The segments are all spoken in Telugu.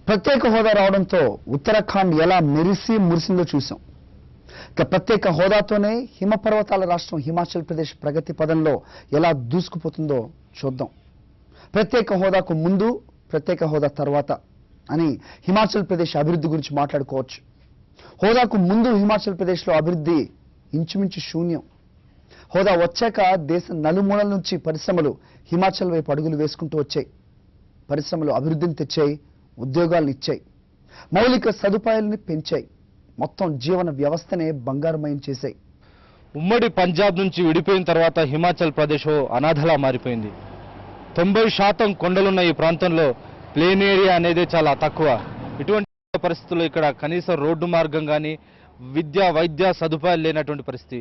ప్రత్యేక హోదా రావడంతో ఉత్తరాఖండ్ ఎలా మెరిసి మురిసిందో చూసాం. ఇక ప్రత్యేక హోదాతోనే హిమపర్వతాల రాష్ట్రం హిమాచల్ ప్రదేశ్ ప్రగతి పదంలో ఎలా దూసుకుపోతుందో చూద్దాం. ప్రత్యేక హోదాకు ముందు, ప్రత్యేక హోదా తర్వాత అని హిమాచల్ ప్రదేశ్ అభివృద్ధి గురించి మాట్లాడుకోవచ్చు. హోదాకు ముందు హిమాచల్ ప్రదేశ్లో అభివృద్ధి ఇంచుమించు శూన్యం. హోదా వచ్చాక దేశం నలుమూలల నుంచి పరిశ్రమలు హిమాచల్ వైపు అడుగులు వేసుకుంటూ వచ్చాయి. పరిశ్రమలు అభివృద్ధిని తెచ్చాయి, ఉద్యోగాలను ఇచ్చాయి, మౌలిక సదుపాయాలని పెంచాయి, మొత్తం జీవన వ్యవస్థనే బంగారుమయం చేశాయి. ఉమ్మడి పంజాబ్ నుంచి విడిపోయిన తర్వాత హిమాచల్ ప్రదేశ్ అనాథలా మారిపోయింది. 90% కొండలున్న ఈ ప్రాంతంలో ప్లేన్ ఏరియా అనేది చాలా తక్కువ. ఇటువంటి పరిస్థితుల్లో ఇక్కడ కనీసం రోడ్డు మార్గం కానీ విద్యా వైద్య సదుపాయాలు లేనటువంటి పరిస్థితి.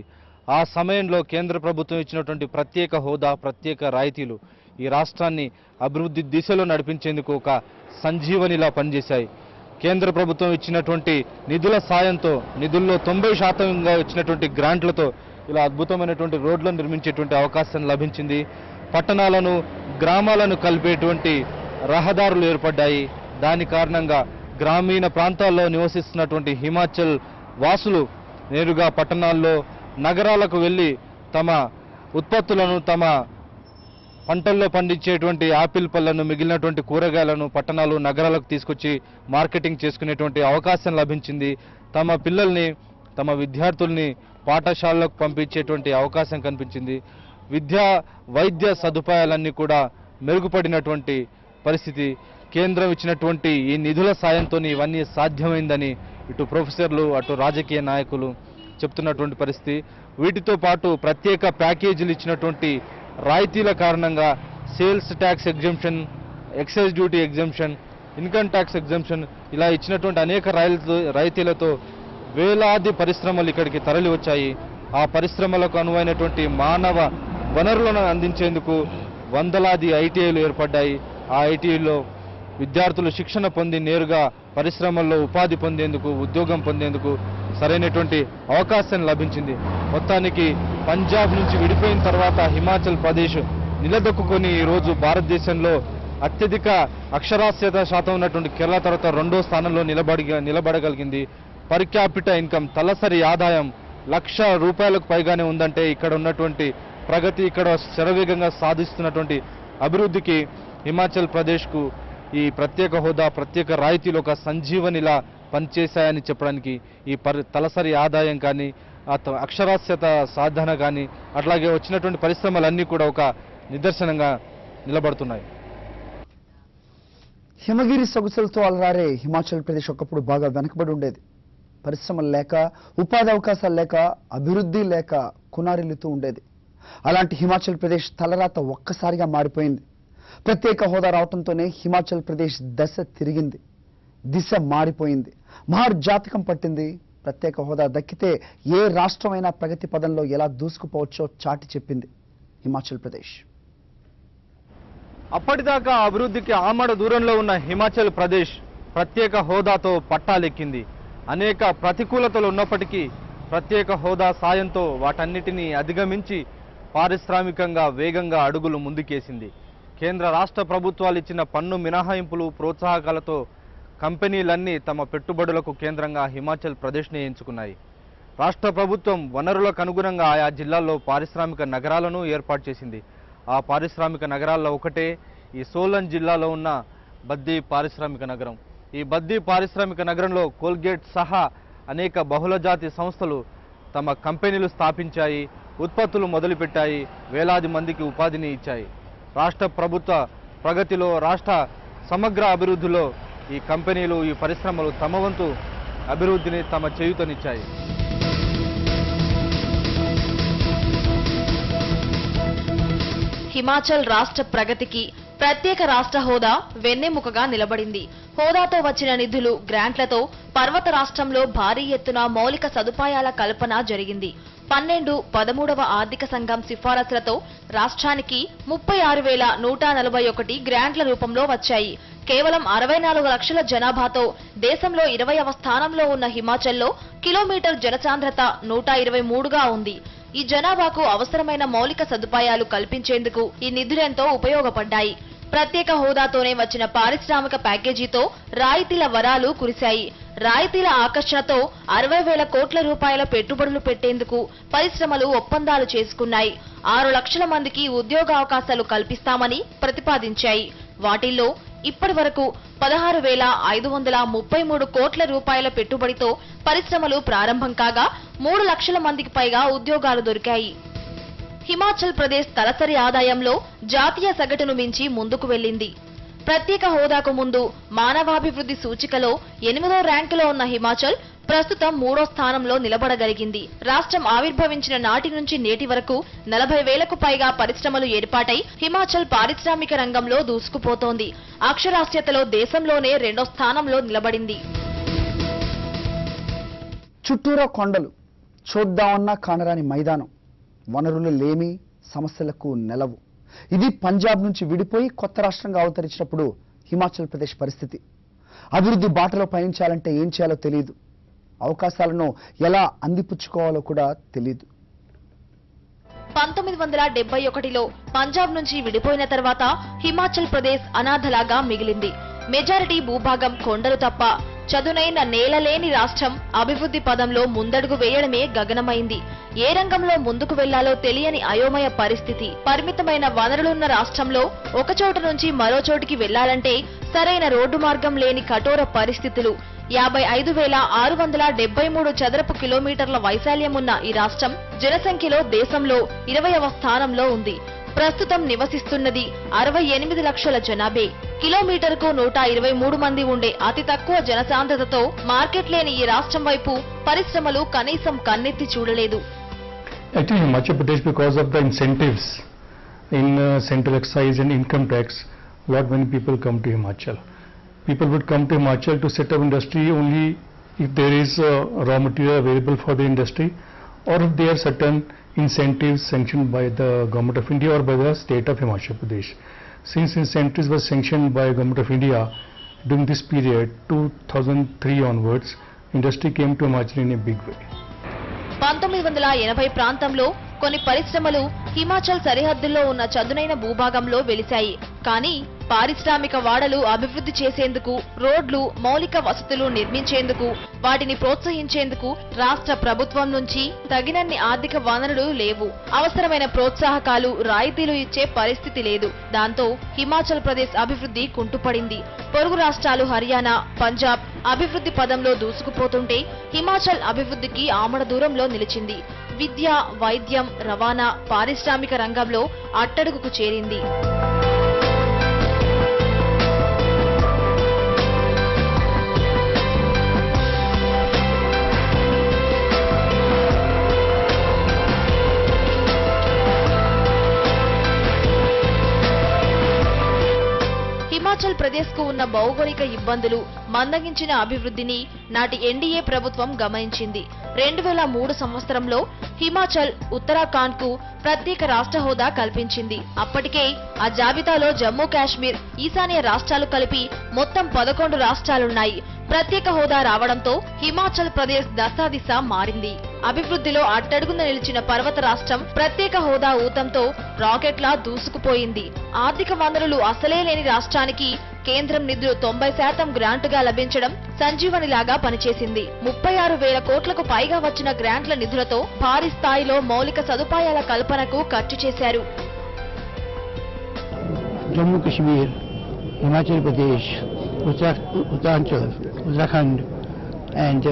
ఆ సమయంలో కేంద్ర ప్రభుత్వం ఇచ్చినటువంటి ప్రత్యేక హోదా, ప్రత్యేక రాయితీలు ఈ రాష్ట్రాన్ని అభివృద్ధి దిశలో నడిపించేందుకు ఒక సంజీవనిలా పనిచేశాయి. కేంద్ర ప్రభుత్వం ఇచ్చినటువంటి నిధుల సాయంతో, నిధుల్లో 90% ఇచ్చినటువంటి గ్రాంట్లతో ఇలా అద్భుతమైనటువంటి రోడ్లను నిర్మించేటువంటి అవకాశం లభించింది. పట్టణాలను గ్రామాలను కలిపేటువంటి రహదారులు ఏర్పడ్డాయి. దాని కారణంగా గ్రామీణ ప్రాంతాల్లో నివసిస్తున్నటువంటి హిమాచల్ వాసులు నేరుగా పట్టణాల్లో, నగరాలకు వెళ్ళి తమ ఉత్పత్తులను, తమ పంటల్లో పండించేటువంటి ఆపిల్ పళ్లను, మిగిలినటువంటి కూరగాయలను పట్టణాలు, నగరాలకు తీసుకొచ్చి మార్కెటింగ్ చేసుకునేటువంటి అవకాశం లభించింది. తమ పిల్లల్ని, తమ విద్యార్థుల్ని పాఠశాలలకు పంపించేటువంటి అవకాశం కనిపించింది. విద్యా వైద్య సదుపాయాలన్నీ కూడా మెరుగుపడినటువంటి పరిస్థితి. కేంద్రం ఇచ్చినటువంటి ఈ నిధుల సాయంతో ఇవన్నీ సాధ్యమైందని ఇటు ప్రొఫెసర్లు, అటు రాజకీయ నాయకులు చెప్తున్నటువంటి పరిస్థితి. వీటితో పాటు ప్రత్యేక ప్యాకేజీలు ఇచ్చినటువంటి రాయితీల కారణంగా sales tax exemption, excise duty exemption, income tax exemption ఇలా ఇచ్చినటువంటి అనేక రాయితీలతో వేలాది పరిశ్రమలు ఇక్కడికి తరలి వచ్చాయి. ఆ పరిశ్రమలకు అనువైనటువంటి మానవ వనరులను అందించేందుకు వందలాది ఐటీఐలు ఏర్పడ్డాయి. ఆ ఐటీఐలో విద్యార్థులు శిక్షణ పొంది నేరుగా పరిశ్రమల్లో ఉపాధి పొందేందుకు, ఉద్యోగం పొందేందుకు సరైనటువంటి అవకాశం లభించింది. మొత్తానికి పంజాబ్ నుంచి విడిపోయిన తర్వాత హిమాచల్ ప్రదేశ్ నిలదొక్కుని ఈరోజు భారతదేశంలో అత్యధిక అక్షరాస్యత శాతం ఉన్నటువంటి కేరళ తర్వాత 2వ స్థానంలో నిలబడగలిగింది. పర్ క్యాపిటల్ ఇన్కమ్, తలసరి ఆదాయం ₹1,00,000 పైగానే ఉందంటే ఇక్కడ ఉన్నటువంటి ప్రగతి, ఇక్కడ శరవేగంగా సాధిస్తున్నటువంటి అభివృద్ధికి హిమాచల్ ప్రదేశ్కు ఈ ప్రత్యేక హోదా, ప్రత్యేక రాయితీలు ఒక సంజీవనిలా పనిచేశాయని చెప్పడానికి ఈ తలసరి ఆదాయం కానీ, అక్షరాస్యత సాధన కానీ, అట్లాగే వచ్చినటువంటి పరిశ్రమలన్నీ కూడా ఒక నిదర్శనంగా నిలబడుతున్నాయి. హిమగిరి సొగసులతో అలరారే హిమాచల్ ప్రదేశ్ ఒకప్పుడు బాగా వెనకబడి ఉండేది. పరిశ్రమలు లేక, ఉపాధి అవకాశాలు లేక, అభివృద్ధి లేక కునారిల్లుతూ ఉండేది. అలాంటి హిమాచల్ ప్రదేశ్ తలరాత ఒక్కసారిగా మారిపోయింది. ప్రత్యేక హోదా రావడంతోనే హిమాచల్ ప్రదేశ్ దశ తిరిగింది, దిశ మారిపోయింది, మహర్జాతకం పట్టింది. ప్రత్యేక హోదా దక్కితే ఏ రాష్ట్రమైనా ప్రగతి పదంలో ఎలా దూసుకుపోవచ్చో చాటి చెప్పింది హిమాచల్ ప్రదేశ్. అప్పటిదాకా అభివృద్ధికి ఆమడ దూరంలో ఉన్న హిమాచల్ ప్రదేశ్ ప్రత్యేక హోదాతో పట్టాలెక్కింది. అనేక ప్రతికూలతలు ఉన్నప్పటికీ ప్రత్యేక హోదా సాయంతో వాటన్నిటినీ అధిగమించి పారిశ్రామికంగా వేగంగా అడుగులు ముందుకేసింది. కేంద్ర రాష్ట్ర ప్రభుత్వాలు ఇచ్చిన పన్ను మినహాయింపులు, ప్రోత్సాహకాలతో కంపెనీలన్నీ తమ పెట్టుబడులకు కేంద్రంగా హిమాచల్ ప్రదేశ్ని ఎంచుకున్నాయి. రాష్ట్ర ప్రభుత్వం వనరులకు అనుగుణంగా ఆయా జిల్లాల్లో పారిశ్రామిక నగరాలను ఏర్పాటు చేసింది. ఆ పారిశ్రామిక నగరాల్లో ఒకటే ఈ సోలన్ జిల్లాలో ఉన్న బద్దీ పారిశ్రామిక నగరం. ఈ బద్దీ పారిశ్రామిక నగరంలో కోల్గేట్ సహా అనేక బహుళజాతి సంస్థలు తమ కంపెనీలు స్థాపించాయి, ఉత్పత్తులు మొదలుపెట్టాయి, వేలాది మందికి ఉపాధిని ఇచ్చాయి. రాష్ట్ర ప్రభుత్వ ప్రగతిలో, రాష్ట్ర సమగ్ర అభివృద్ధిలో ఈ కంపెనీలు, ఈ పరిశ్రమలు తమ వంతు అభివృద్ధిని, తమ చేయూతనిచ్చాయి. హిమాచల్ రాష్ట్ర ప్రగతికి ప్రత్యేక రాష్ట్ర హోదా వెన్నెముకగా నిలబడింది. హోదాతో వచ్చిన నిధులు, గ్రాంట్లతో పర్వత రాష్ట్రంలో భారీ ఎత్తున మౌలిక సదుపాయాల కల్పన జరిగింది. 12, 13వ ఆర్థిక సంఘం సిఫారసులతో రాష్ట్రానికి 36,141 గ్రాంట్ల రూపంలో వచ్చాయి. కేవలం 64 లక్షల జనాభాతో దేశంలో 20వ స్థానంలో ఉన్న హిమాచల్లో కిలోమీటర్ జనసాంద్రత 123గా ఉంది. ఈ జనాభాకు అవసరమైన మౌలిక సదుపాయాలు కల్పించేందుకు ఈ నిధులెంతో ఉపయోగపడ్డాయి. ప్రత్యేక హోదాతోనే వచ్చిన పారిశ్రామిక ప్యాకేజీతో రాయితీల వరాలు కురిశాయి. రాయితీల ఆకర్షణతో 60,000 కోట్ల రూపాయల పెట్టుబడులు పెట్టేందుకు పరిశ్రమలు ఒప్పందాలు చేసుకున్నాయి. 6 లక్షల మందికి ఉద్యోగావకాశాలు కల్పిస్తామని ప్రతిపాదించాయి. వాటిల్లో ఇప్పటి వరకు 16,533 కోట్ల రూపాయల పెట్టుబడితో పరిశ్రమలు ప్రారంభం కాగా 3 లక్షల మందికి పైగా ఉద్యోగాలు దొరికాయి. హిమాచల్ ప్రదేశ్ తలసరి ఆదాయంలో జాతీయ సగటును మించి ముందుకు వెళ్లింది. ప్రత్యేక హోదాకు ముందు మానవాభివృద్ధి సూచికలో 8వ ర్యాంకులో ఉన్న హిమాచల్ ప్రస్తుతం 3వ స్థానంలో నిలబడగలిగింది. రాష్ట్రం ఆవిర్భవించిన నాటి నుంచి నేటి వరకు 40,000కు పైగా పరిశ్రమలు ఏర్పాటై హిమాచల్ పారిశ్రామిక రంగంలో దూసుకుపోతోంది. అక్షరాస్యతలో దేశంలోనే 2వ స్థానంలో నిలబడింది. చుట్టూరా కొండలు, చూద్దామన్నా కానరాని మైదానం, వనరులు లేమి, సమస్యలకు నెలవు. ఇది పంజాబ్ నుంచి విడిపోయి కొత్త రాష్ట్రంగా అవతరించినప్పుడు హిమాచల్ ప్రదేశ్ పరిస్థితి. అభివృద్ధి బాటలో పయనించాలంటే ఏం చేయాలో తెలియదు. అవకాశాలను ఎలా అందిపుచ్చుకోవాలో కూడా తెలియదు. 1971లో పంజాబ్ నుంచి విడిపోయిన తర్వాత హిమాచల్ ప్రదేశ్ అనాథలాగా మిగిలింది. మెజారిటీ భూభాగం కొండలు తప్ప చదునైన నేలలేని రాష్ట్రం అభివృద్ధి పదంలో ముందడుగు వేయడమే గగనమైంది. ఏ రంగంలో ముందుకు వెళ్లాలో తెలియని అయోమయ పరిస్థితి. పరిమితమైన వనరులున్న రాష్ట్రంలో ఒక చోట నుంచి మరో చోటికి వెళ్లాలంటే సరైన రోడ్డు మార్గం లేని కఠోర పరిస్థితులు. 55,673 చదరపు కిలోమీటర్ల వైశాల్యం ఉన్న ఈ రాష్ట్రం జనసంఖ్యలో దేశంలో 20వ స్థానంలో ఉంది. ప్రస్తుతం నివసిస్తున్నది 68 లక్షల జనాభే. కిలోమీటర్కు 123 మంది ఉండే అతి తక్కువ జనసాంద్రతతో మార్కెట్ లేని ఈ రాష్ట్రం వైపు పరిశ్రమలు కనీసం కన్నెత్తి చూడలేదు. Actually, Himachal Pradesh, because of the incentives in central excise and income tax, lot many people come to Himachal. People would come to Himachal to set up industry only if there is raw material available for the industry, or if there are certain incentives sanctioned by the Government of India or by the state of Himachal Pradesh. Since incentives were sanctioned by Government of India during this period, 2003 onwards, industry came to Himachal in a big way. 1980 ప్రాంతంలో కొన్ని పరిశ్రమలు హిమాచల్ సరిహద్దుల్లో ఉన్న చదునైన భూభాగంలో వెలిశాయి. కానీ పారిశ్రామిక వాడలు అభివృద్ధి చేసేందుకు, రోడ్లు, మౌలిక వసతులు నిర్మించేందుకు, వాటిని ప్రోత్సహించేందుకు రాష్ట్ర ప్రభుత్వం నుంచి తగినన్ని ఆర్థిక వనరులు లేవు. అవసరమైన ప్రోత్సాహకాలు, రాయితీలు ఇచ్చే పరిస్థితి లేదు. దాంతో హిమాచల్ ప్రదేశ్ అభివృద్ధి కుంటుపడింది. పొరుగు రాష్ట్రాలు హర్యానా, పంజాబ్ అభివృద్ధి పదంలో దూసుకుపోతుంటే హిమాచల్ అభివృద్ధికి ఆమడ దూరంలో నిలిచింది. విద్య, వైద్యం, రవాణా, పారిశ్రామిక రంగంలో అట్టడుగుకు చేరింది. హిమాచల్ ప్రదేశ్ కు ఉన్న భౌగోళిక ఇబ్బందులు, మందగించిన అభివృద్ధిని నాటి ఎన్డీఏ ప్రభుత్వం గమనించింది. 2003 సంవత్సరంలో హిమాచల్, ఉత్తరాఖండ్ కు ప్రత్యేక రాష్ట్ర హోదా కల్పించింది. అప్పటికే ఆ జాబితాలో జమ్మూ కాశ్మీర్, ఈశాన్య రాష్ట్రాలు కలిపి మొత్తం 11 రాష్ట్రాలున్నాయి. ప్రత్యేక హోదా రావడంతో హిమాచల్ ప్రదేశ్ దశాదిశ మారింది. అభివృద్ధిలో అట్టడుగున నిలిచిన పర్వత రాష్ట్రం ప్రత్యేక హోదా ఊతంతో రాకెట్లా దూసుకుపోయింది. ఆర్థిక వనరులు అసలే లేని రాష్ట్రానికి కేంద్రం నిధులు 90% గ్రాంటుగా లభించడం సంజీవనిలాగా పనిచేసింది. 36,000 కోట్లకు పైగా వచ్చిన గ్రాంట్ల నిధులతో భారీ స్థాయిలో మౌలిక సదుపాయాల కల్పనకు ఖర్చు చేశారు. Jammu Kashmir, Himachal Pradesh, Uttarakhand and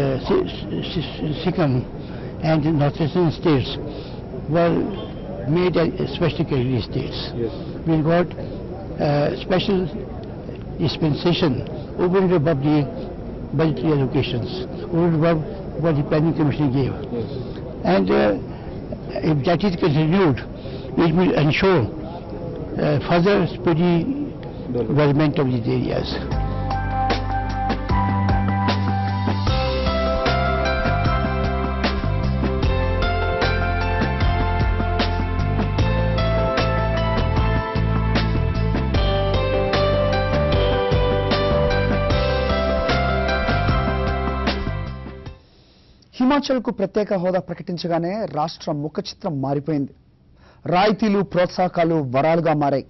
Sikkim and northeastern states were made as special category states. Yes. We got special dispensation over and above the budgetary allocations, over and above what the planning commission gave. Yes. And if that is continued, it will ensure further speedy development of these areas. హిమాచల్కు ప్రత్యేక హోదా ప్రకటించగానే రాష్ట్ర ముఖ చిత్రం మారిపోయింది. రాయితీలు, ప్రోత్సాహకాలు వరాలుగా మారాయి.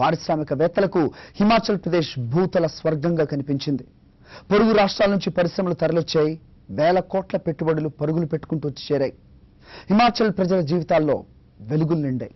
పారిశ్రామికవేత్తలకు హిమాచల్ ప్రదేశ్ భూతల స్వర్గంగా కనిపించింది. పొరుగు రాష్ట్రాల నుంచి పరిశ్రమలు తరలిొచ్చాయి. వేల కోట్ల పెట్టుబడులు పరుగులు పెట్టుకుంటూ వచ్చి చేరాయి. హిమాచల్ ప్రజల జీవితాల్లో వెలుగులు నిండాయి.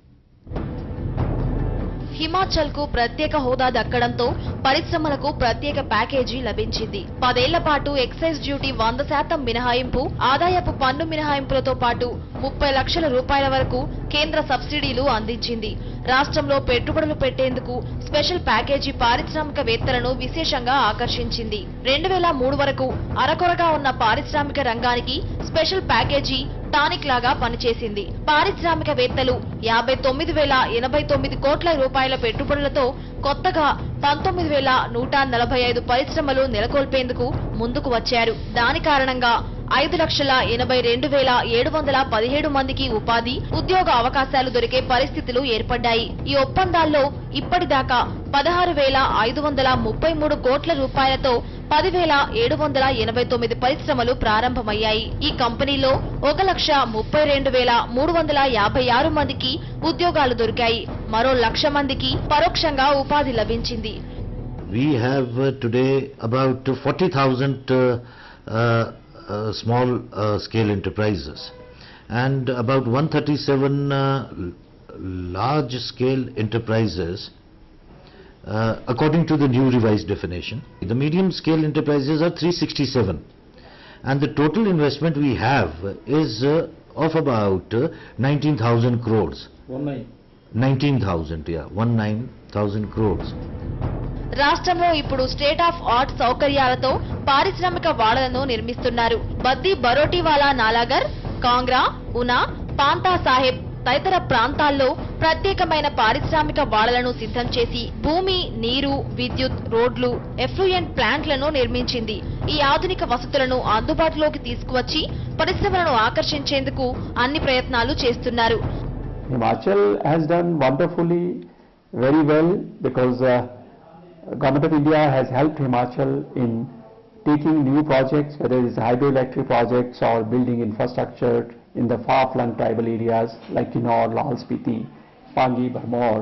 హిమాచల్ కు ప్రత్యేక హోదా దక్కడంతో పరిశ్రమలకు ప్రత్యేక ప్యాకేజీ లభించింది. 10 ఏళ్ల పాటు ఎక్సైజ్ డ్యూటీ 100% మినహాయింపు, ఆదాయపు పన్ను మినహాయింపులతో పాటు 30 లక్షల రూపాయల వరకు కేంద్ర సబ్సిడీలు అందించింది. రాష్ట్రంలో పెట్టుబడులు పెట్టేందుకు స్పెషల్ ప్యాకేజీ పారిశ్రామికవేత్తలను విశేషంగా ఆకర్షించింది. 2003 వరకు అరకొరగా ఉన్న పారిశ్రామిక రంగానికి స్పెషల్ ప్యాకేజీ టానిక్ లాగా పనిచేసింది. పారిశ్రామికవేత్తలు 59,089 కోట్ల రూపాయల పెట్టుబడులతో కొత్తగా 19,145 పరిశ్రమలు నెలకొల్పేందుకు ముందుకు వచ్చారు. దాని కారణంగా 5,82,717 మందికి ఉపాధి, ఉద్యోగ అవకాశాలు దొరికే పరిస్థితులు ఏర్పడ్డాయి. ఈ ఒప్పందాల్లో ఇప్పటిదాకా 16,533 కోట్ల రూపాయలతో 10,789 పరిశ్రమలు ప్రారంభమయ్యాయి. ఈ కంపెనీలో 1,32,356 మందికి ఉద్యోగాలు దొరికాయి. మరో 1,00,000 మందికి పరోక్షంగా ఉపాధి లభించింది. We have today about 40,000 small scale enterprises and about 137 large scale enterprises according to the new revised definition. The medium scale enterprises are 367 and the total investment we have is of about 19,000 crores. 19,000 crores. రాష్ట్రంలో ఇప్పుడు స్టేట్ ఆఫ్ ఆర్ట్ సౌకర్యాలతో పారిశ్రామిక వాడలను నిర్మిస్తున్నారు. బద్దీ బరోటీవాలా నాలాగర్, కాంగ్రా, ఉనా, పాంతా సాహెబ్ తదితర ప్రాంతాల్లో ప్రత్యేకమైన పారిశ్రామిక వాడలను సిద్ధం చేసి భూమి, నీరు, విద్యుత్, రోడ్లు, ఎఫ్లూయెంట్ ప్లాంట్లను నిర్మించింది. ఈ ఆధునిక వసతులను అందుబాటులోకి తీసుకువచ్చి పరిశ్రమలను ఆకర్షించేందుకు అన్ని ప్రయత్నాలు చేస్తున్నారు. Himachal has done wonderfully, very well, because Government of India has helped Himachal in taking new projects, whether it is hydroelectric projects or building infrastructure in the far-flung tribal areas like Kinnaur, Lahaul Spiti, Pangi, Bharmor,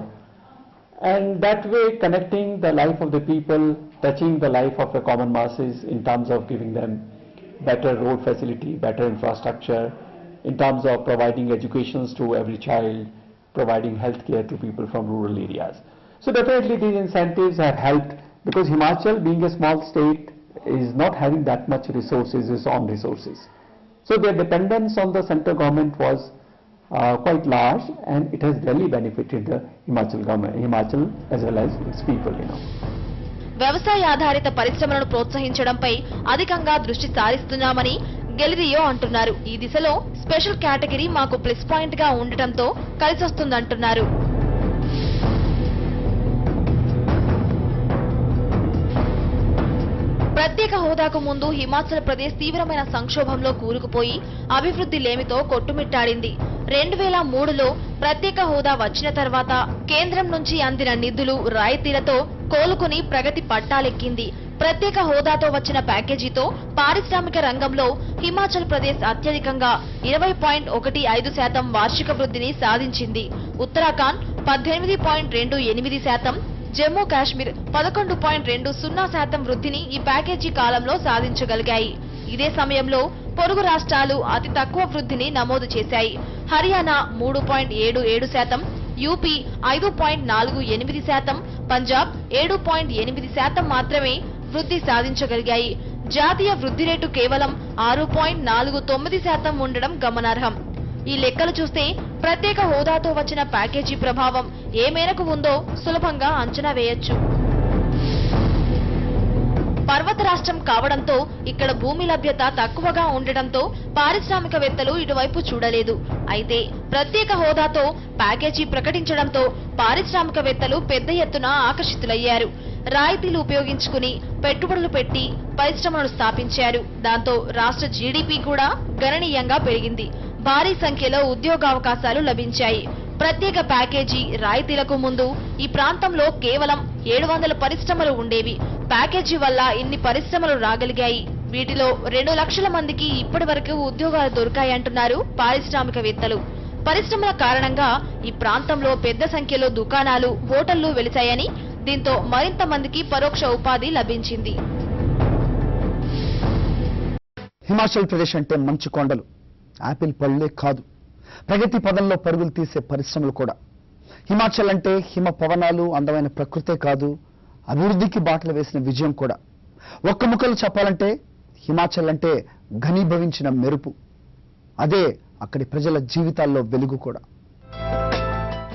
and that way connecting the life of the people, touching the life of the common masses in terms of giving them better road facility, better infrastructure, in terms of providing educations to every child, providing health care to people from rural areas. So definitely these incentives have helped, because Himachal, being a small state, is not having that much resources, its own resources. So their dependence on the central government was quite large, and it has really benefited the Himachal government, Himachal as well as its people, వ్యవసాయ ఆధారిత పరిశ్రమలను ప్రోత్సహించడంపై అధికంగా దృష్టి సారిస్తున్నామని గెలిరియో అంటున్నారు. ఈ దిశలో స్పెషల్ కేటగిరీ మాకు ప్లస్ పాయింట్ గా ఉండటంతో కలిసొస్తుందంటున్నారు. ప్రత్యేక హోదాకు ముందు హిమాచల్ ప్రదేశ్ తీవ్రమైన సంక్షోభంలో కూరుకుపోయి అభివృద్ధి లేమితో కొట్టుమిట్టాడింది. 2003లో ప్రత్యేక హోదా వచ్చిన తర్వాత కేంద్రం నుంచి అందిన నిధులు, రాయితీలతో కోలుకుని ప్రగతి పట్టాలెక్కింది. ప్రత్యేక హోదాతో వచ్చిన ప్యాకేజీతో పారిశ్రామిక రంగంలో హిమాచల్ ప్రదేశ్ అత్యధికంగా 20.15% వార్షిక వృద్ధిని సాధించింది. ఉత్తరాఖండ్ 18.28%, జమ్మూ కాశ్మీర్ 11.20% వృద్ధిని ఈ ప్యాకేజీ కాలంలో సాధించగలిగాయి. ఇదే సమయంలో పొరుగు రాష్ట్రాలు అతి తక్కువ వృద్ధిని నమోదు చేశాయి. హర్యానా 3.77%, యూపీ 5.48%, పంజాబ్ 7.8% మాత్రమే వృద్ధి సాధించగలిగాయి. జాతీయ వృద్ధి రేటు కేవలం 6.49% ఉండడం గమనార్హం. ఈ లెక్కలు చూస్తే ప్రత్యేక హోదాతో వచ్చిన ప్యాకేజీ ప్రభావం ఏ మేరకు ఉందో సులభంగా అంచనా వేయొచ్చు. పర్వత రాష్ట్రం కావడంతో ఇక్కడ భూమి లభ్యత తక్కువగా ఉండటంతో పారిశ్రామికవేత్తలు ఇటువైపు చూడలేదు. అయితే ప్రత్యేక హోదాతో ప్యాకేజీ ప్రకటించడంతో పారిశ్రామికవేత్తలు పెద్ద ఎత్తున ఆకర్షితులయ్యారు. రాయితీలు ఉపయోగించుకుని పెట్టుబడులు పెట్టి పరిశ్రమలను స్థాపించారు. దాంతో రాష్ట్ర జీడీపీ కూడా గణనీయంగా పెరిగింది. భారీ సంఖ్యలో ఉద్యోగావకాశాలు లభించాయి. ప్రత్యేక ప్యాకేజీ రాయితీలకు ముందు ఈ ప్రాంతంలో కేవలం 700 పరిశ్రమలు ఉండేవి. ప్యాకేజీ వల్ల ఇన్ని పరిశ్రమలు రాగలిగాయి. వీటిలో 2 లక్షల మందికి ఇప్పటి వరకు ఉద్యోగాలు దొరికాయంటున్నారు పారిశ్రామికవేత్తలు. పరిశ్రమల కారణంగా ఈ ప్రాంతంలో పెద్ద సంఖ్యలో దుకాణాలు, హోటళ్లు వెలిశాయని, దీంతో మరింత మందికి పరోక్ష ఉపాధి లభించింది. హిమాచల్ ప్రదేశ్ అంటే మంచు కొండలు, యాపిల్ పళ్ళే కాదు, ప్రగతి పదంలో పరుగులు తీసే పరిశ్రమలు కూడా. హిమాచల్ అంటే హిమ పవనాలు, అందమైన ప్రకృతే కాదు, అభివృద్ధికి బాటలు వేసిన విజయం కూడా. ఒక్క ముక్కలు చెప్పాలంటే హిమాచల్ అంటే ఘనీభవించిన మెరుపు, అదే అక్కడి ప్రజల జీవితాల్లో వెలుగు కూడా.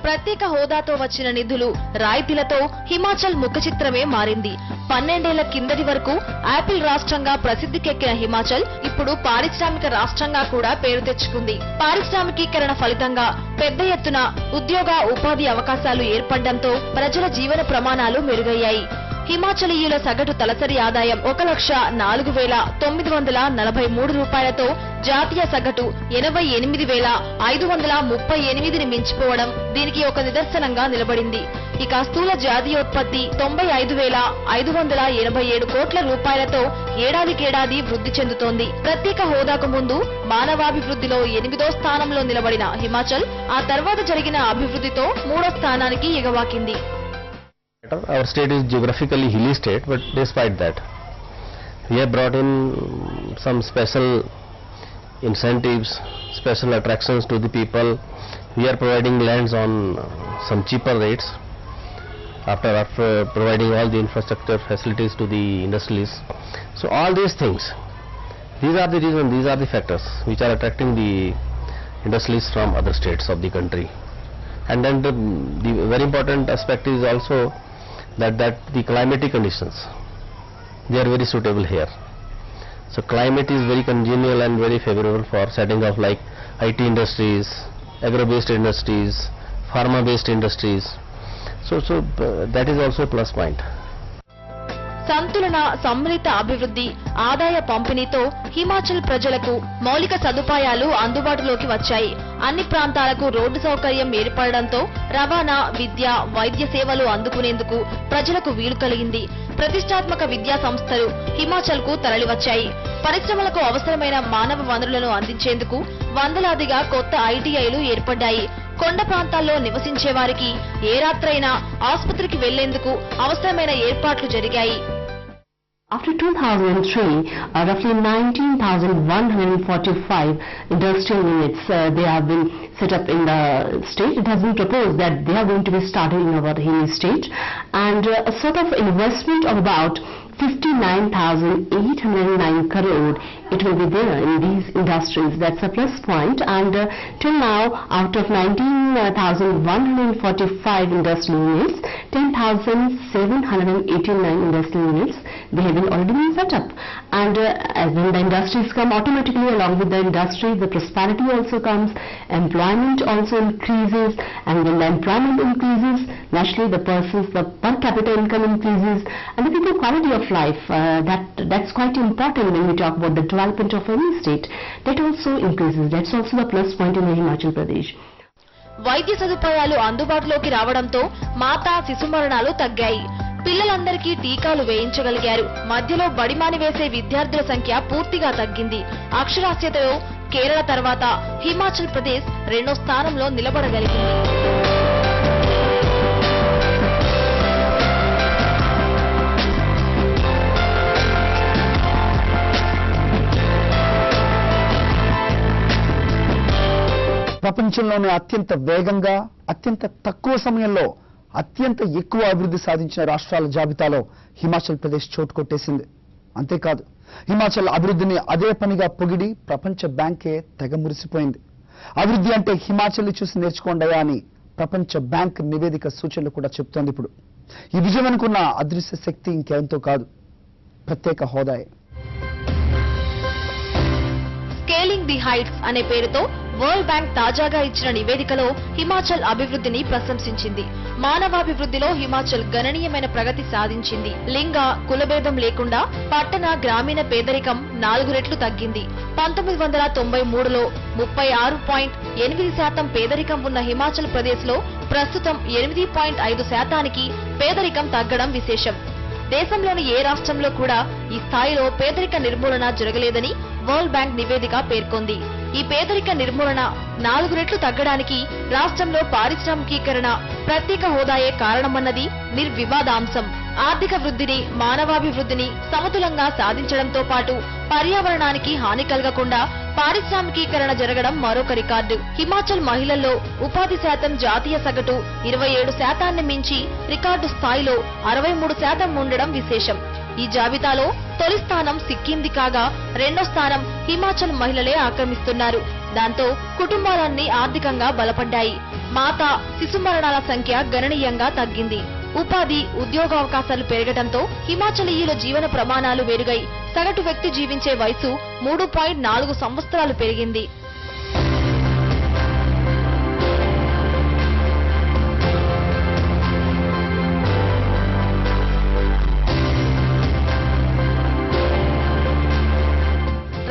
ప్రత్యేక హోదాతో వచ్చిన నిధులు, రాయితీలతో హిమాచల్ ముఖ చిత్రమే మారింది. 12 ఏళ్ల కిందటి వరకు యాపిల్ రాష్ట్రంగా ప్రసిద్ధికెక్కిన హిమాచల్ ఇప్పుడు పారిశ్రామిక రాష్ట్రంగా కూడా పేరు తెచ్చుకుంది. పారిశ్రామికీకరణ ఫలితంగా పెద్ద ఎత్తున ఉద్యోగ, ఉపాధి అవకాశాలు ఏర్పడడంతో ప్రజల జీవన ప్రమాణాలు మెరుగయ్యాయి. హిమాచలీయుల సగటు తలసరి ఆదాయం 1,04,943 రూపాయలతో జాతీయ సగటు 88,538ని మించిపోవడం దీనికి ఒక నిదర్శనంగా నిలబడింది. ఇక స్థూల జాతీయోత్పత్తి 95,587 కోట్ల రూపాయలతో ఏడాదికేడాది వృద్ధి చెందుతోంది. ప్రత్యేక హోదాకు ముందు మానవాభివృద్ధిలో 8వ స్థానంలో నిలబడిన హిమాచల్ ఆ తర్వాత జరిగిన అభివృద్ధితో 3వ స్థానానికి ఎగవాకింది. Our state is geographically hilly state, but despite that, we have brought in some special incentives, special attractions to the people. We are providing lands on some cheaper rates after providing all the infrastructure facilities to the industries. So all these things, these are the reasons, these are the factors which are attracting the industries from other states of the country. And then the very important aspect is also that the climatic conditions, they are very suitable here. So climate is very congenial and very favorable for setting up like IT industries, agro-based industries, pharma-based industries. So that is also a plus point. సంతులన, సమ్మిళిత అభివృద్ధి, ఆదాయ పంపిణీతో హిమాచల్ ప్రజలకు మౌలిక సదుపాయాలు అందుబాటులోకి వచ్చాయి. అన్ని ప్రాంతాలకు రోడ్డు సౌకర్యం ఏర్పడడంతో రవాణా, విద్య, వైద్య సేవలు అందుకునేందుకు ప్రజలకు వీలు కలిగింది. ప్రతిష్టాత్మక విద్యా సంస్థలు హిమాచల్ కు తరలివచ్చాయి. పరిశ్రమలకు అవసరమైన మానవ వనరులను అందించేందుకు వందలాదిగా కొత్త ఐటీఐలు ఏర్పడ్డాయి. కొండ ప్రాంతాల్లో నివసించే వారికి ఏ రాత్రైనా ఆసుపత్రికి వెళ్లేందుకు అవసరమైన ఏర్పాట్లు జరిగాయి. After 2003, roughly 19,145 industrial units they have been set up in the state. It has been proposed that they are going to be started in our Himi state, and a sort of investment of about 59,809 crore it will be there in these industries. That's a plus point. And till now, out of 19,145 industrial units, 10,789 industrial units they have been already been set up. And as when the industries come, automatically along with the industry, the prosperity also comes, employment also increases, and when the employment increases, naturally the per capita income increases, and the people quality of life, that's quite important when we talk about the development of any state. That also increases. That's also the plus point in Himachal Pradesh. వైద్య సదుపాయాలు అందుబాటులోకి రావడంతో మాతా శిశు మరణాలు తగ్గాయి. పిల్లలందరికీ టీకాలు వేయించగలిగారు. మధ్యలో బడిమాని వేసే విద్యార్థుల సంఖ్య పూర్తిగా తగ్గింది. అక్షరాస్యతలో కేరళ తర్వాత హిమాచల్ ప్రదేశ్ 2వ స్థానంలో నిలబడగలిగింది. ప్రపంచంలోనే అత్యంత వేగంగా, అత్యంత తక్కువ సమయంలో అత్యంత ఎక్కువ అభివృద్ధి సాధించిన రాష్ట్రాల జాబితాలో హిమాచల్ ప్రదేశ్ చోటు కొట్టేసింది. అంతేకాదు, హిమాచల్ అభివృద్ధిని అదే పనిగా పొగిడి ప్రపంచ బ్యాంకే తెగ మురిసిపోయింది. అభివృద్ధి అంటే హిమాచల్ చూసి నేర్చుకోండియా అని ప్రపంచ బ్యాంక్ నివేదిక సూచనలు కూడా చెప్తోంది. ఇప్పుడు ఈ విజయం అనుకున్న అదృశ్య శక్తి ఇంకెంతో కాదు, ప్రత్యేక హోదాయే. స్కేలింగ్ ది హైట్స్ అనే పేరుతో వరల్డ్ బ్యాంక్ తాజాగా ఇచ్చిన నివేదికలో హిమాచల్ అభివృద్ధిని ప్రశంసించింది. మానవాభివృద్ధిలో హిమాచల్ గణనీయమైన ప్రగతి సాధించింది. లింగ, కులభేదం లేకుండా పట్టణ, గ్రామీణ పేదరికం 4 రెట్లు తగ్గింది. 1993లో 36.8% పేదరికం ఉన్న హిమాచల్ ప్రదేశ్ లో ప్రస్తుతం 8.5%కి పేదరికం తగ్గడం విశేషం. దేశంలోని ఏ రాష్ట్రంలో కూడా ఈ స్థాయిలో పేదరిక నిర్మూలన జరగలేదని వరల్డ్ బ్యాంక్ నివేదిక పేర్కొంది. ఈ పేదరిక నిర్మూలన 4 రెట్లు తగ్గడానికి రాష్ట్రంలో పారిశ్రామికీకరణ, ప్రత్యేక హోదాయే కారణమన్నది నిర్వివాదాంశం. ఆర్థిక వృద్ధిని, మానవాభివృద్ధిని సమతులంగా సాధించడంతో పాటు పర్యావరణానికి హాని కలగకుండా పారిశ్రామికీకరణ జరగడం మరొక రికార్డు. హిమాచల్ మహిళల్లో ఉపాధి శాతం జాతీయ సగటు 27% మించి రికార్డు స్థాయిలో 63% ఉండడం విశేషం. ఈ జాబితాలో తొలి స్థానం సిక్కింది కాగా, రెండో స్థానం హిమాచల్ మహిళలే ఆక్రమిస్తున్నారు. దాంతో కుటుంబాలన్నీ ఆర్థికంగా బలపడ్డాయి. మాతా శిశు మరణాల సంఖ్య గణనీయంగా తగ్గింది. ఉపాధి, ఉద్యోగావకాశాలు పెరగడంతో హిమాచలీయుల జీవన ప్రమాణాలు మెరుగై సగటు వ్యక్తి జీవించే వయసు 3.4 సంవత్సరాలు పెరిగింది.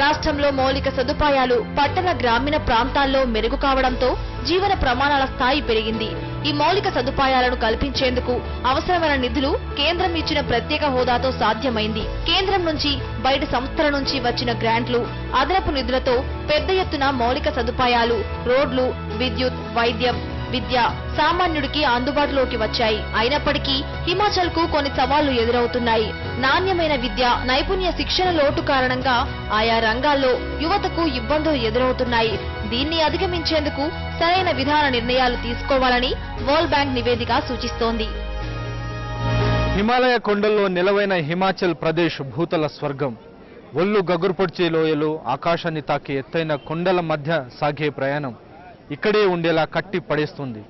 రాష్ట్రంలో మౌలిక సదుపాయాలు పట్టణ, గ్రామీణ ప్రాంతాల్లో మెరుగు కావడంతో జీవన ప్రమాణాల స్థాయి పెరిగింది. ఈ మౌలిక సదుపాయాలను కల్పించేందుకు అవసరమైన నిధులు కేంద్రం ఇచ్చిన ప్రత్యేక హోదాతో సాధ్యమైంది. కేంద్రం నుంచి, బయట సంస్థల నుంచి వచ్చిన గ్రాంట్లు, అదనపు నిధులతో పెద్ద ఎత్తున మౌలిక సదుపాయాలు, రోడ్లు, విద్యుత్, వైద్యం, విద్య సామాన్యుడికి అందుబాటులోకి వచ్చాయి. అయినప్పటికీ హిమాచల్ కు కొన్ని సవాళ్లు ఎదురవుతున్నాయి. నాణ్యమైన విద్య, నైపుణ్య శిక్షణ లోటు కారణంగా ఆయా రంగాల్లో యువతకు ఇబ్బందులు ఎదురవుతున్నాయి. దీన్ని అధిగమించేందుకు సరైన విధాన నిర్ణయాలు తీసుకోవాలని వరల్డ్ బ్యాంక్ నివేదిక సూచిస్తోంది. హిమాలయ కొండల్లో నిలవైన హిమాచల్ ప్రదేశ్ భూతల స్వర్గం. ఒళ్ళు గగుర్పొడ్చే లోయలు, ఆకాశాన్ని తాకే ఎత్తైన కొండల మధ్య సాగే ప్రయాణం ఇక్కడే ఉండేలా కట్టి పడేస్తుంది.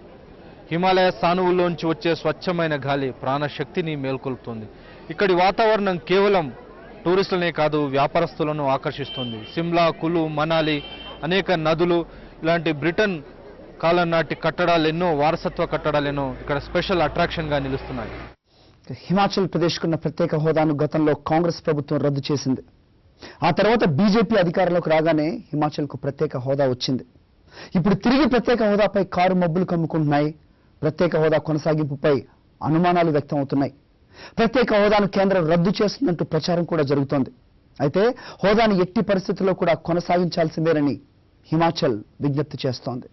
హిమాలయ సానువుల్లోంచి వచ్చే స్వచ్ఛమైన గాలి ప్రాణశక్తిని మేల్కొల్పుతుంది. ఇక్కడి వాతావరణం కేవలం టూరిస్టులనే కాదు, వ్యాపారస్తులను ఆకర్షిస్తుంది. సిమ్లా, కులు, మనాలి, అనేక నదులు, ఇలాంటి బ్రిటన్ కాలం నాటి కట్టడాలు ఎన్నో, వారసత్వ కట్టడాలు ఎన్నో ఇక్కడ స్పెషల్ అట్రాక్షన్ గా నిలుస్తున్నాయి. హిమాచల్ ప్రదేశ్కున్న ప్రత్యేక హోదాను గతంలో కాంగ్రెస్ ప్రభుత్వం రద్దు చేసింది. ఆ తర్వాత బీజేపీ అధికారంలోకి రాగానే హిమాచల్కు ప్రత్యేక హోదా వచ్చింది. ఇప్పుడు తిరిగి ప్రత్యేక హోదాపై కారు మబ్బులు కమ్ముకుంటున్నాయి. ప్రత్యేక హోదా కొనసాగింపుపై అనుమానాలు వ్యక్తం అవుతున్నాయి. ప్రత్యేక హోదాను కేంద్రం రద్దు చేస్తుందంటూ ప్రచారం కూడా జరుగుతోంది. అయితే హోదాను ఎట్టి పరిస్థితుల్లో కూడా కొనసాగించాల్సిందేనని హిమాచల్ విజ్ఞప్తి చేస్తోంది.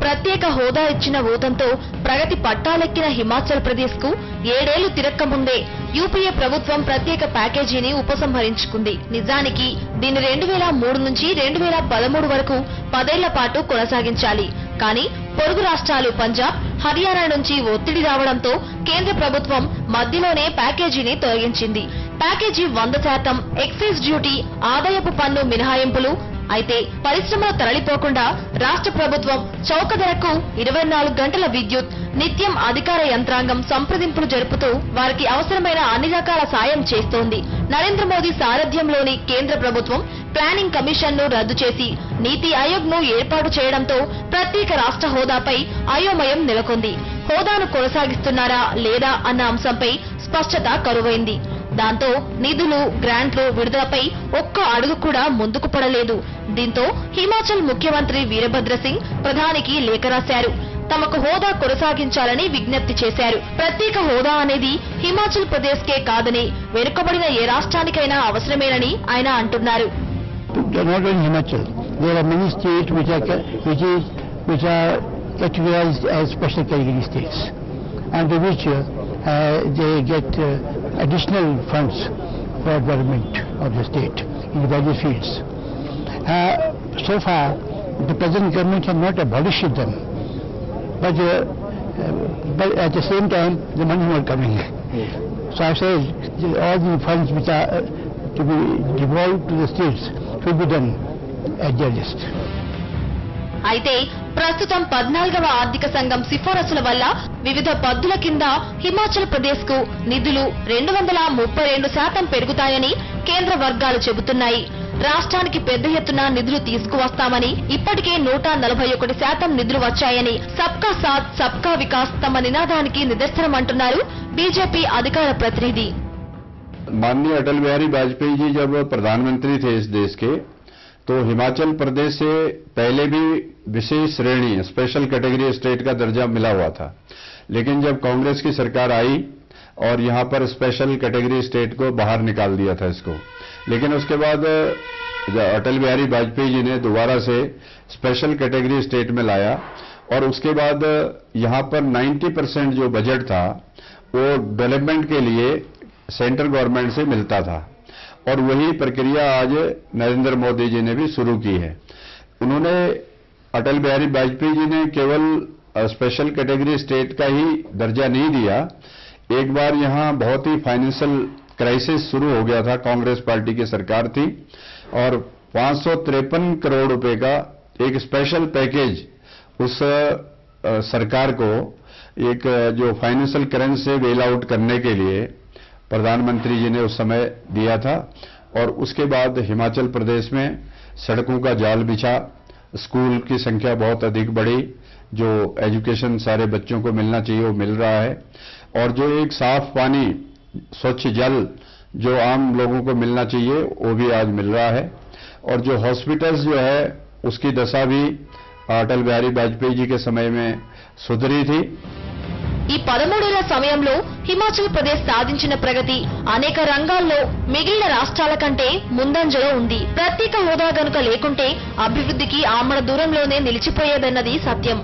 ప్రత్యేక హోదా ఇచ్చిన ఊతంతో ప్రగతి పట్టాలెక్కిన హిమాచల్ ప్రదేశ్ కు 7 ఏళ్లు తిరక్కముందే యూపీఏ ప్రభుత్వం ప్రత్యేక ప్యాకేజీని ఉపసంహరించుకుంది. నిజానికి దీన్ని 2003 నుంచి 2013 వరకు 10 ఏళ్ల పాటు కొనసాగించాలి. కానీ పొరుగు రాష్ట్రాలు పంజాబ్, హర్యానా నుంచి ఒత్తిడి రావడంతో కేంద్ర ప్రభుత్వం మధ్యలోనే ప్యాకేజీని తొలగించింది. ప్యాకేజీ 100% ఎక్సైజ్ డ్యూటీ, ఆదాయపు పన్ను మినహాయింపులు. అయితే పరిశ్రమలు తరలిపోకుండా రాష్ట్ర ప్రభుత్వం చౌక ధరకు 24 గంటల విద్యుత్, నిత్యం అధికార యంత్రాంగం సంప్రదింపులు జరుపుతూ వారికి అవసరమైన అన్ని రకాల సాయం చేస్తోంది. నరేంద్ర మోదీ సారథ్యంలోని కేంద్ర ప్రభుత్వం ప్లానింగ్ కమిషన్ ను రద్దు చేసి నీతి ఆయోగ్ ను ఏర్పాటు చేయడంతో ప్రత్యేక రాష్ట్ర హోదాపై అయోమయం నెలకొంది. హోదాను కొనసాగిస్తున్నారా లేదా అన్న అంశంపై స్పష్టత కరువైంది. దాంతో నిధులు, గ్రాంట్లు విడుదలపై ఒక్క అడుగు కూడా ముందుకు పడలేదు. దీంతో హిమాచల్ ముఖ్యమంత్రి వీరభద్ర సింగ్ ప్రధానికి లేఖ రాశారు. తమకు హోదా కొనసాగించాలని విజ్ఞప్తి చేశారు. ప్రత్యేక హోదా అనేది హిమాచల్ ప్రదేశ్ కే కాదని, వెనుకబడిన ఏ రాష్ట్రానికైనా అవసరమేనని ఆయన అంటున్నారు. Not only Himachal, there are many states which are categorized as special category states, under which they get additional funds for development of the state in various fields. So far, the present government has not abolished them, but at the same time, the money is not coming. So I say all the funds which are to be devolved to the states should be done at their list. అయితే ప్రస్తుతం 14వ ఆర్థిక సంఘం సిఫారసుల వల్ల వివిధ పద్దుల కింద హిమాచల్ ప్రదేశ్ కు నిధులు 232% పెరుగుతాయని కేంద్ర వర్గాలు చెబుతున్నాయి. రాష్ట్రానికి పెద్ద ఎత్తున నిధులు తీసుకువస్తామని, ఇప్పటికే 141% నిధులు వచ్చాయని, సబ్కా సాథ్ సబ్కా వికాస్ తమ నినాదానికి నిదర్శనమంటున్నారు బీజేపీ అధికార ప్రతినిధి. माननीय अटल बिहारी वाजपेयी जी जब प्रधानमंत्री थे इस देश के, तो हिमाचल प्रदेश से पहले भी विशेष श्रेणी स्पेशल कैटेगरी स्टेट का दर्जा मिला हुआ था. लेकिन जब कांग्रेस की सरकार आई और यहां पर स्पेशल कैटेगरी स्टेट को बाहर निकाल दिया था इसको, लेकिन उसके बाद अटल बिहारी वाजपेयी जी ने दोबारा से स्पेशल कैटेगरी स्टेट में लाया और उसके बाद यहाँ पर 90% जो बजट था वो डेवलपमेंट के लिए सेंट्रल गवर्नमेंट से मिलता था और वही प्रक्रिया आज नरेंद्र मोदी जी ने भी शुरू की है। उन्होंने अटल बिहारी वाजपेयी जी ने केवल स्पेशल कैटेगरी स्टेट का ही दर्जा नहीं दिया, एक बार यहाँ बहुत ही फाइनेंशियल क्राइसिस शुरू हो गया था, कांग्रेस पार्टी की सरकार थी और 553 करोड़ रुपए का एक स्पेशल पैकेज उस सरकार को एक जो फाइनेंशियल क्रंच से बेल आउट करने के लिए प्रधानमंत्री जी ने उस समय दिया था और उसके बाद हिमाचल प्रदेश में सड़कों का जाल बिछा, स्कूल की संख्या बहुत अधिक बढ़ी, जो एजुकेशन सारे बच्चों को मिलना चाहिए वो मिल रहा है और जो एक साफ पानी, स्वच्छ जल जो आम लोगों को मिलना चाहिए वो भी आज मिल रहा है और जो हॉस्पिटल्स जो है उसकी दशा भी अटल बिहारी वाजपेयी जी के समय में सुधरी थी। ఈ 13 ఏళ్ల సమయంలో హిమాచల్ ప్రదేశ్ సాధించిన ప్రగతి అనేక రంగాల్లో మిగిలిన రాష్ట్రాల కంటే ముందంజలో ఉంది. ప్రత్యేక హోదా గనుక లేకుంటే అభివృద్ధికి ఆమడ దూరంలోనే నిలిచిపోయేదన్నది సత్యం.